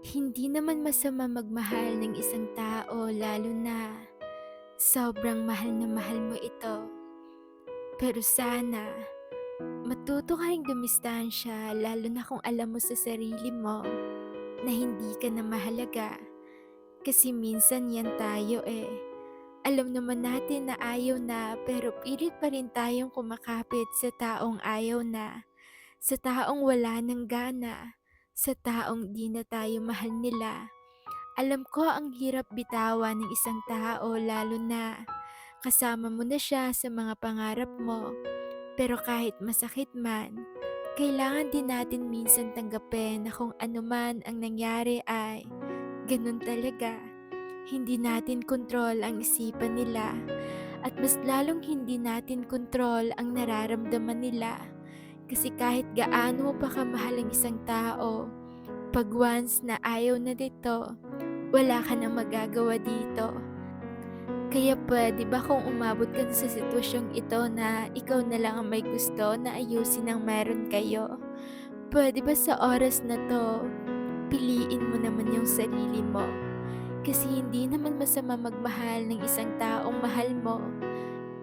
Hindi naman masama magmahal ng isang tao lalo na sobrang mahal mo ito. Pero sana matuto ka ring dumistansya lalo na kung alam mo sa sarili mo na hindi ka na mahalaga. Kasi minsan yan tayo eh. Alam naman natin na ayaw na pero pilit pa rin tayong kumakapit sa taong ayaw na, sa taong wala ng gana, sa taong di na tayo mahal nila. Alam ko ang hirap bitawan ng isang tao lalo na kasama mo na siya sa mga pangarap mo. Pero kahit masakit man, kailangan din natin minsan tanggapin na kung ano man ang nangyari ay ganun talaga. Hindi natin kontrol ang isipan nila at mas lalong hindi natin kontrol ang nararamdaman nila. Kasi kahit gaano mo pa kamahal ang isang tao, pag once na ayaw na dito, wala ka nang magagawa dito. Kaya puwede ba kung umabot ka na sa sitwasyong ito na ikaw na lang ang may gusto na ayusin ang meron kayo, puwede ba sa oras na 'to, piliin mo naman yung sarili mo? Kasi hindi naman masama magmahal ng isang taong mahal mo,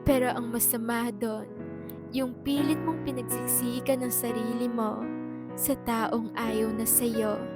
pero ang masama dun, yung pilit mong pinagsiksikan ng sarili mo sa taong ayaw na sa'yo.